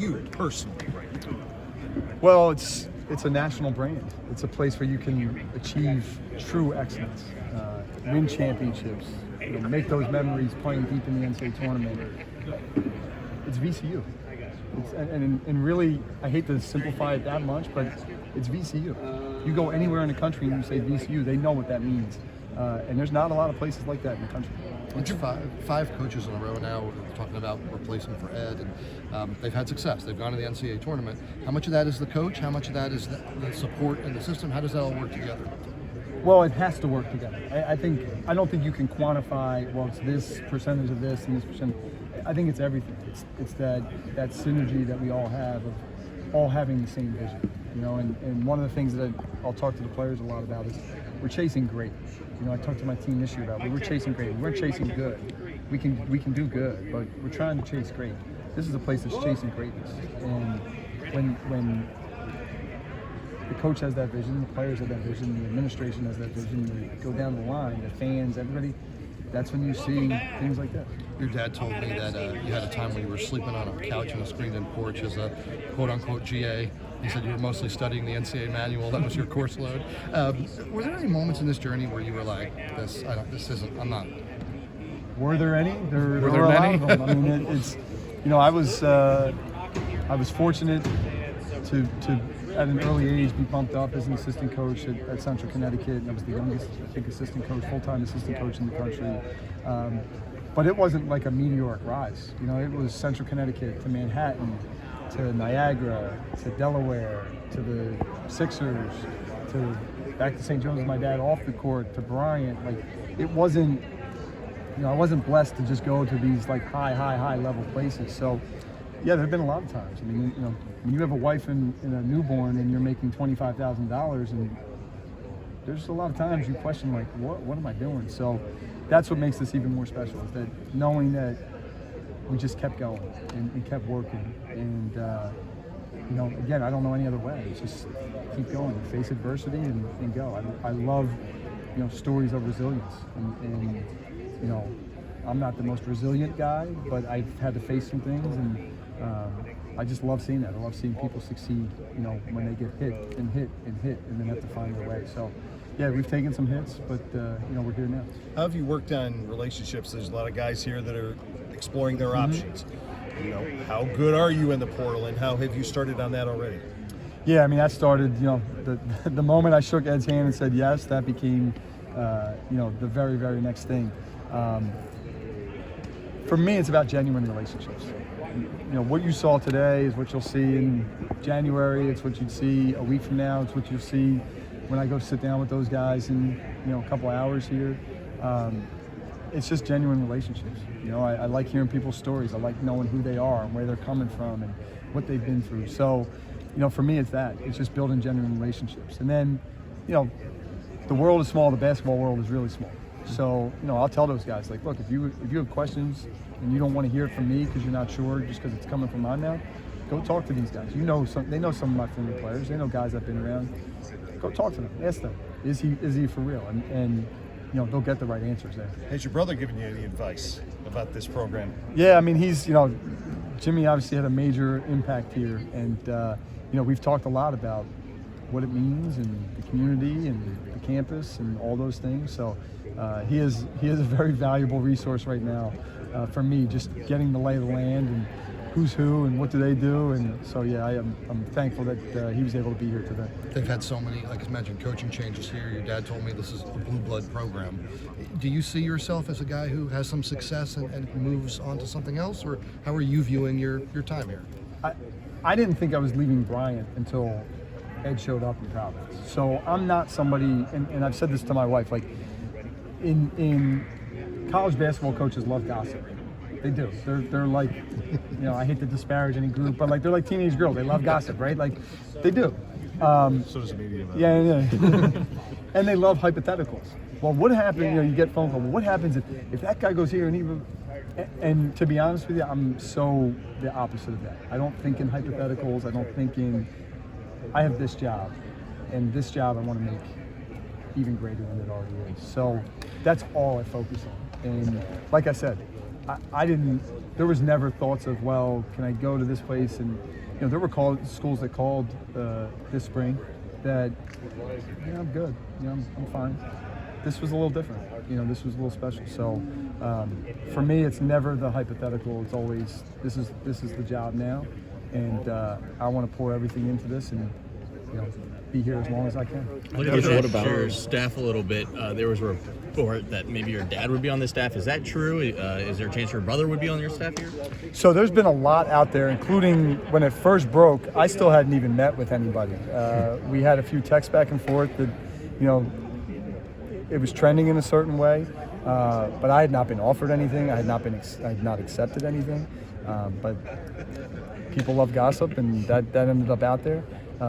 you personally right now? Well, it's a national brand. It's a place where you can achieve true excellence, win championships, make those memories playing deep in the NCAA tournament. It's VCU. And really, I hate to simplify it that much, but it's VCU. You go anywhere in the country and you say VCU, they know what that means. And there's not a lot of places like that in the country. It's five coaches in a row now. We're talking about replacing for Ed, and they've had success. They've gone to the NCAA tournament. How much of that is the coach? How much of that is the support in the system? How does that all work together? Well, it has to work together. I don't think you can quantify, well, it's this percentage of this and this percent. I think it's everything. It's that synergy that we all have of all having the same vision. And one of the things that I'll talk to the players a lot about is we're chasing great. I talked to my team this year about we're chasing great. We're chasing good. We can do good, but we're trying to chase great. This is a place that's chasing greatness. And when the coach has that vision, the players have that vision, the administration has that vision, you go down the line, the fans, everybody, that's when you see things like that. Your dad told me that you had a time when you were sleeping on a couch in a screened-in porch as a quote-unquote GA. He said you were mostly studying the NCAA manual. That was your course load. Were there any moments in this journey where you were like, I'm not? Were there any? There were were a many? lot of them. I mean, I was fortunate to at an early age be bumped up as an assistant coach at Central Connecticut. I was the youngest, I think, assistant coach, full-time assistant coach in the country. But it wasn't like a meteoric rise. It was Central Connecticut to Manhattan, to Niagara, to Delaware, to the Sixers, to back to St. Joe's with my dad off the court, to Bryant. Like, it wasn't, I wasn't blessed to just go to these like high level places. So yeah, there have been a lot of times. I mean, when you have a wife and a newborn and you're making $25,000, and there's a lot of times you question like, what am I doing? So that's what makes this even more special, is that knowing that we just kept going and kept working. And again, I don't know any other way. It's just keep going, face adversity and go. I love, stories of resilience. And I'm not the most resilient guy, but I've had to face some things, and I just love seeing that. I love seeing people succeed, when they get hit and then have to find their way. So yeah, we've taken some hits, but we're here now. How have you worked on relationships? There's a lot of guys here that are exploring their options. How good are you in the portal, and how have you started on that already? Yeah, I mean, that started, the moment I shook Ed's hand and said yes, that became, the very, very next thing. For me, it's about genuine relationships. What you saw today is what you'll see in January. It's what you'd see a week from now. It's what you'll see when I go sit down with those guys in, a couple hours here. It's just genuine relationships. I like hearing people's stories. I like knowing who they are and where they're coming from and what they've been through. So, for me, it's that. It's just building genuine relationships. And then, the world is small. The basketball world is really small. So, I'll tell those guys, like, look, if you have questions and you don't want to hear it from me because you're not sure, just because it's coming from my mouth, go talk to these guys. They know some of my former players. They know guys I've been around. Go talk to them. Ask them, is he for real? And they'll get the right answers there. Has your brother given you any advice about this program? Yeah, I mean, he's, Jimmy obviously had a major impact here, and we've talked a lot about what it means and the community and the campus and all those things. So he is a very valuable resource right now for me, just getting the lay of the land and who's who and what do they do. And so yeah, I'm thankful that he was able to be here today. They've had so many, like I mentioned, coaching changes here. Your dad told me this is a blue blood program. Do you see yourself as a guy who has some success and moves on to something else, or how are you viewing your time here? I didn't think I was leaving Bryant until Ed showed up in Providence. So I'm not somebody, and I've said this to my wife, like in college basketball, coaches love gossip. They do. They're like, I hate to disparage any group, but like they're like teenage girls. They love gossip, right? Like they do. So does the media. Yeah. And they love hypotheticals. Well, what happens? You get phone call. Well, what happens if that guy goes here and to be honest with you, I'm so the opposite of that. I don't think in hypotheticals. I don't think in. I have this job, and this job I want to make even greater than it already is. So that's all I focus on. And like I said, I didn't. There was never thoughts of, well, can I go to this place? And there were schools that called this spring that, I'm good. I'm fine. This was a little different. This was a little special. So for me, it's never the hypothetical. It's always this is the job now, and I want to pour everything into this and be here as long as I can. What about your staff a little bit? There was a report that maybe your dad would be on the staff. Is that true? Is there a chance your brother would be on your staff here? So there's been a lot out there, including when it first broke, I still hadn't even met with anybody. We had a few texts back and forth that, it was trending in a certain way, but I had not been offered anything. I had not accepted anything. But people love gossip, and that ended up out there,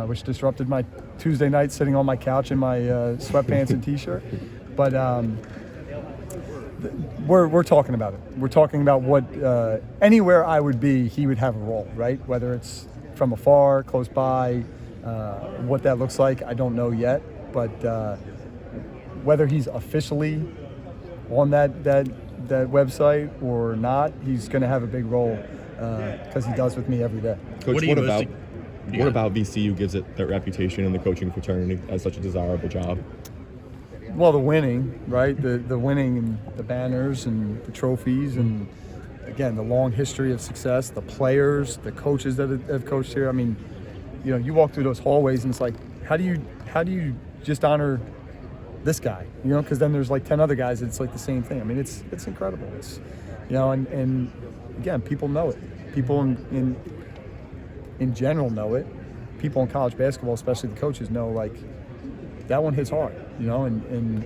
which disrupted my Tuesday night sitting on my couch in my sweatpants and T-shirt. But we're talking about it. We're talking about what anywhere I would be, he would have a role, right? Whether it's from afar, close by, what that looks like, I don't know yet. But whether he's officially on that website or not, he's going to have a big role because he does with me every day. Coach, what about VCU gives it that reputation in the coaching fraternity as such a desirable job? Well, the winning, right? The winning and the banners and the trophies, and again, the long history of success, the players, the coaches that have coached here. I mean, you walk through those hallways and it's like, how do you just honor this guy? Because then there's like 10 other guys. It's like the same thing. I mean, it's incredible. It's and again, people know it. People in general know it. People in college basketball, especially the coaches, know like that one hits hard. And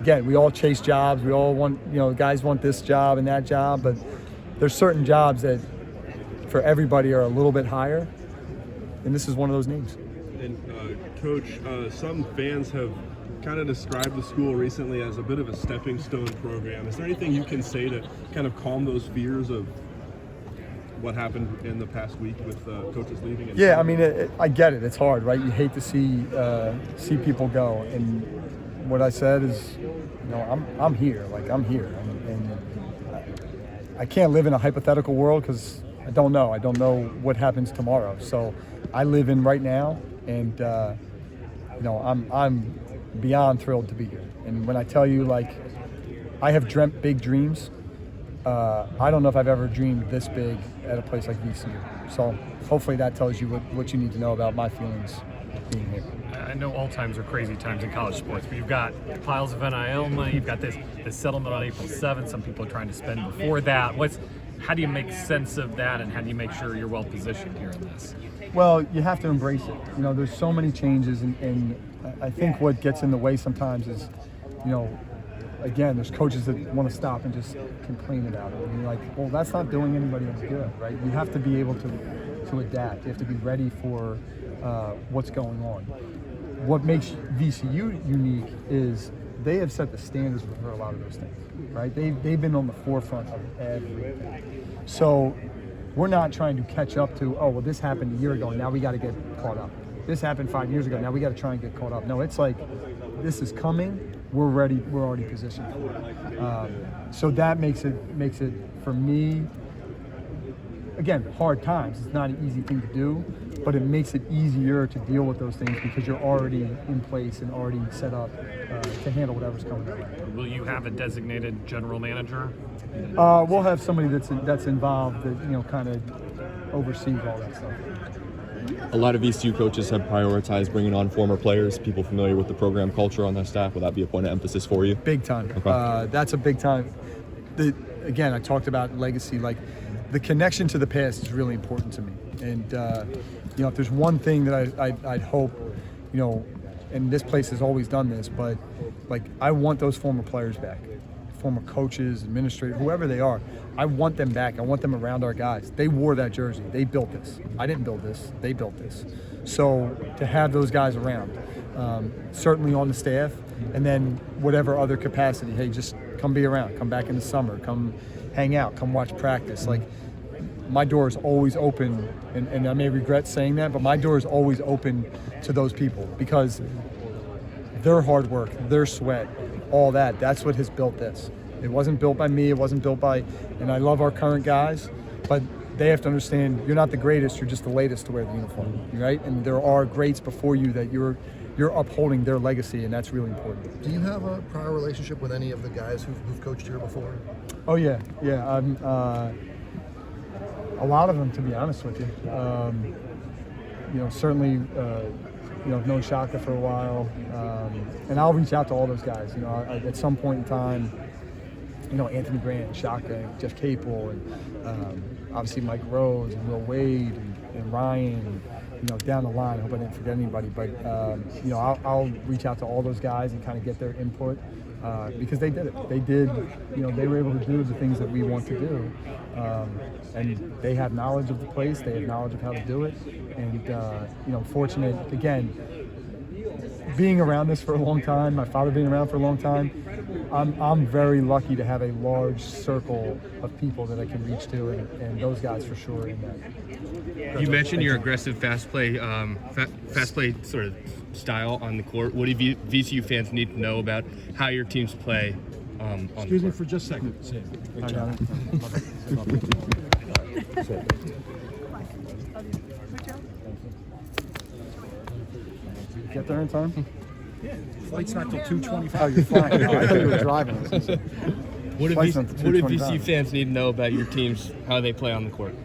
again, we all chase jobs. We all want, guys want this job and that job, but there's certain jobs that for everybody are a little bit higher, and this is one of those names. And Coach, some fans have kind of described the school recently as a bit of a stepping stone program. Is there anything you can say to kind of calm those fears of what happened in the past week with coaches leaving? Yeah, I mean, I get it. It's hard, right? You hate to see people go. And what I said is, I'm here. Like, I'm here. And I can't live in a hypothetical world because I don't know. I don't know what happens tomorrow. So I live in right now, and I'm beyond thrilled to be here. And when I tell you, like, I have dreamt big dreams. I don't know if I've ever dreamed this big at a place like VCU. So hopefully that tells you what you need to know about my feelings being here. I know all times are crazy times in college sports, but you've got piles of NIL money. You've got this settlement on April 7th. Some people are trying to spend before that. How do you make sense of that, and how do you make sure you're well positioned here in this? Well, you have to embrace it. There's so many changes, and I think what gets in the way sometimes is, again, there's coaches that want to stop and just complain about it. And you're like, well, that's not doing anybody any good, right? You have to be able to adapt. You have to be ready for what's going on. What makes VCU unique is they have set the standards for a lot of those things, right? They've been on the forefront of everything. So we're not trying to catch up to, oh, well, this happened a year ago, and now we got to get caught up. This happened 5 years ago, now we got to try and get caught up. No, it's like, this is coming. We're ready. We're already positioned for it. So that makes it for me. Again, hard times. It's not an easy thing to do, but it makes it easier to deal with those things because you're already in place and already set up to handle whatever's coming your way. Will you have a designated general manager? We'll have somebody that's involved that kind of oversees all that stuff. A lot of VCU coaches have prioritized bringing on former players, people familiar with the program culture on their staff. Will that be a point of emphasis for you? Big time. Okay. That's a big time. Again, I talked about legacy. Like, the connection to the past is really important to me. And, if there's one thing that I'd hope, and this place has always done this, but, like, I want those former players back. Former coaches, administrators, whoever they are. I want them back. I want them around our guys. They wore that jersey. They built this. I didn't build this. They built this. So to have those guys around, certainly on the staff, and then whatever other capacity, hey, just come be around. Come back in the summer. Come hang out. Come watch practice. Like, my door is always open, and I may regret saying that, but my door is always open to those people because their hard work, their sweat, all that's what has built this. It wasn't built by me. It wasn't built by, and I love our current guys, but they have to understand you're not the greatest. You're just the latest to wear the uniform, right? And there are greats before you that you're upholding their legacy, and that's really important. Do you have a prior relationship with any of the guys who've coached here before? Oh yeah. A lot of them, to be honest with you. Certainly, I've known Shaka for a while, and I'll reach out to all those guys. At some point in time, Anthony Grant, Shaka, Jeff Capel, and obviously Mike Rose and Will Wade and Ryan. Down the line, I hope I didn't forget anybody, but I'll reach out to all those guys and kind of get their input because they did it. They did, they were able to do the things that we want to do, and they have knowledge of the place. They have knowledge of how to do it, and fortunate again. Being around this for a long time, my father being around for a long time, I'm very lucky to have a large circle of people that I can reach to, and those guys for sure. You mentioned your aggressive fast play sort of style on the court. What do VCU fans need to know about how your teams play? Excuse me for just a second. Get there in time? Yeah, flight's not till 2:25. Oh, you're flying. No, I thought you were driving. What do VCU fans need to know about your teams, how they play on the court?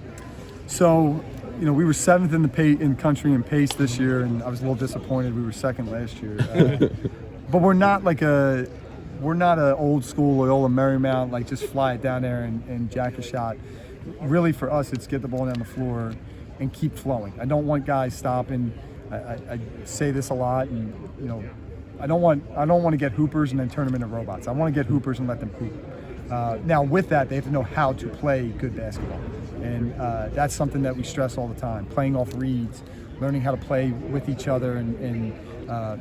So, we were 7th in country in pace this year, and I was a little disappointed. We were 2nd last year. But we're not a old school Loyola Marymount, like just fly it down there and jack a shot. Really, for us, it's get the ball down the floor and keep flowing. I don't want guys stopping. I say this a lot, and I don't want to get hoopers and then turn them into robots. I want to get hoopers and let them hoop. Now, with that, they have to know how to play good basketball, and that's something that we stress all the time. Playing off reads, learning how to play with each other, and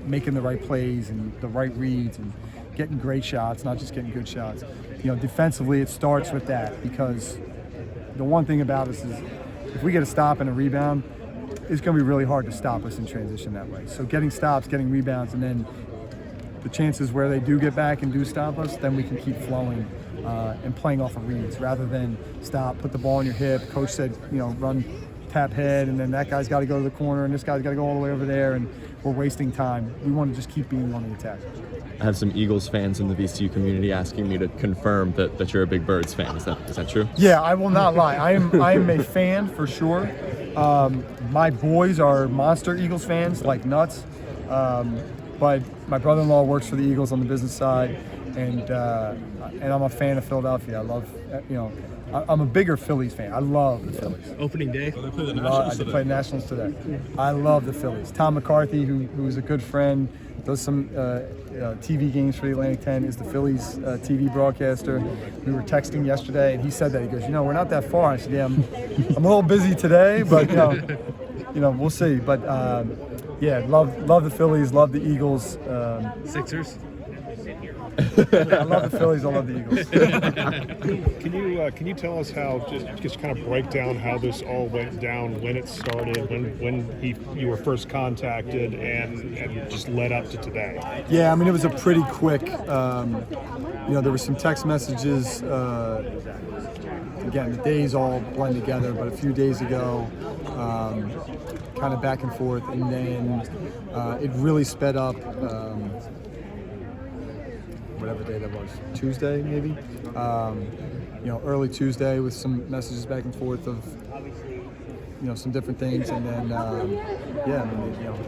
making the right plays and the right reads, and getting great shots, not just getting good shots. Defensively, it starts with that, because the one thing about us is if we get a stop and a rebound, it's going to be really hard to stop us in transition that way. So getting stops, getting rebounds, and then the chances where they do get back and do stop us, then we can keep flowing and playing off of reads rather than stop, put the ball in your hip. Coach said, run tap head, and then that guy's got to go to the corner, and this guy's got to go all the way over there, and we're wasting time. We want to just keep being on the attack. I have some Eagles fans in the VCU community asking me to confirm that you're a big Birds fan. Is that true? Yeah, I will not lie. I am a fan for sure. My boys are monster Eagles fans, like nuts. But my brother-in-law works for the Eagles on the business side, and I'm a fan of Philadelphia. I love, I'm a bigger Phillies fan. I love the Phillies. Opening day? They play the Nationals today. I love the Phillies. Tom McCarthy, who's a good friend, does some TV games for the Atlantic 10, is the Phillies TV broadcaster. We were texting yesterday, and he said that. He goes, we're not that far. I said, yeah, I'm a little busy today, but we'll see. But yeah, love the Phillies, love the Eagles. Sixers? I love the Phillies. I love the Can Eagles. you tell us how just kind of break down how this all went down, when it started, when you were first contacted, and just led up to today? Yeah, it was a pretty quick. There were some text messages. Again, the days all blend together, but a few days ago, kind of back and forth, and then it really sped up. Whatever day that was, Tuesday maybe. Early Tuesday with some messages back and forth of some different things, and then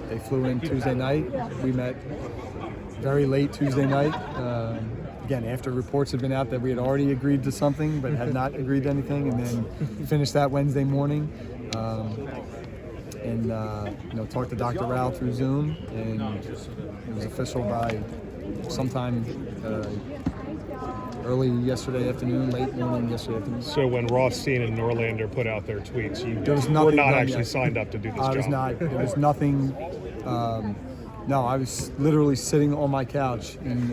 they flew in Tuesday night. We met very late Tuesday night. Again, after reports had been out that we had already agreed to something but had not agreed to anything, and then finished that Wednesday morning. Talked to Dr. Rao through Zoom, and it was official by sometime early yesterday afternoon, late morning yesterday afternoon. So when Rothstein and Norlander put out their tweets, you were not actually signed up to do this job? I was not. There was nothing. No, I was literally sitting on my couch in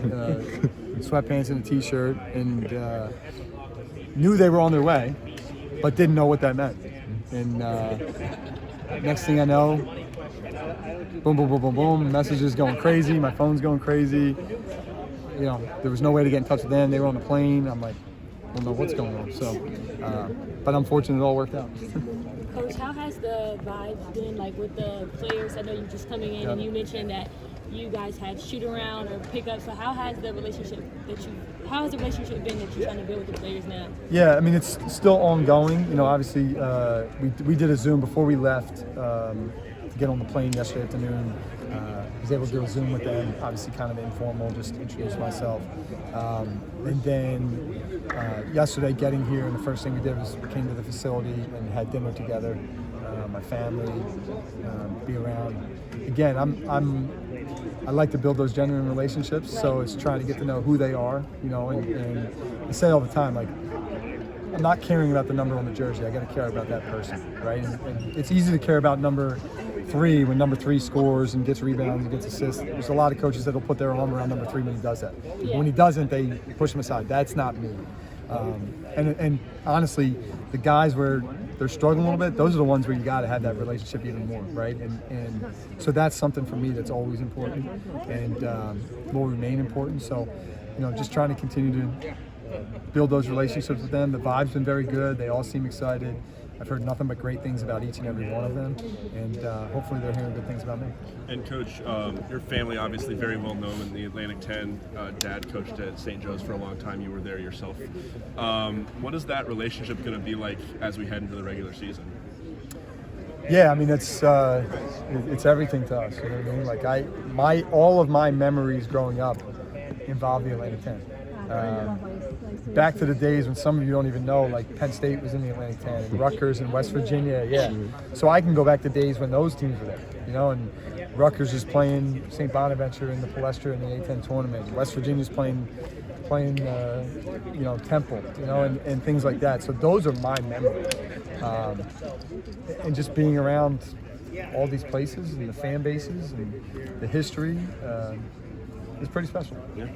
sweatpants and a t-shirt, and knew they were on their way, but didn't know what that meant. And next thing I know, boom, boom, boom, boom, boom, messages going crazy, my phone's going crazy. there was no way to get in touch with them. They were on the plane. I'm like, I don't know what's going on. So, but I'm fortunate it all worked out. Coach, how has the vibe been like with the players? I know you're just coming in, and you mentioned that you guys had shoot around or pickup. So how has the relationship been that you're trying to build with the players now? Yeah, I mean, it's still ongoing. Obviously, we did a Zoom before we left to get on the plane yesterday afternoon. I was able to do a Zoom with them, obviously kind of informal, just to introduce myself. And then yesterday getting here, and the first thing we did was we came to the facility and had dinner together, my family, be around. Again, I like to build those genuine relationships, so it's trying to get to know who they are, and I say all the time, like, I'm not caring about the number on the jersey. I got to care about that person, right? And it's easy to care about number 3 when number 3 scores and gets rebounds and gets assists. There's a lot of coaches that'll put their arm around number 3 when he does that. But when he doesn't, they push him aside. That's not me. And honestly, the guys where they're struggling a little bit, those are the ones where you got to have that relationship even more, right? And so that's something for me that's always important and will remain important. So, just trying to continue to build those relationships with them. The vibe's been very good. They all seem excited. I've heard nothing but great things about each and every one of them, and hopefully they're hearing good things about me. And Coach, your family obviously very well known in the Atlantic 10. Dad coached at St. Joe's for a long time. You were there yourself. What is that relationship going to be like as we head into the regular season? Yeah, I mean it's everything to us. You know what I mean? Like all of my memories growing up involve the Atlantic 10. Back to the days when some of you don't even know, like Penn State was in the Atlantic 10, and Rutgers and West Virginia, yeah. So I can go back to days when those teams were there, and Rutgers is playing St. Bonaventure in the Palestra in the A-10 tournament. West Virginia's playing Temple, and things like that. So those are my memories. And just being around all these places and the fan bases and the history is pretty special. Yeah.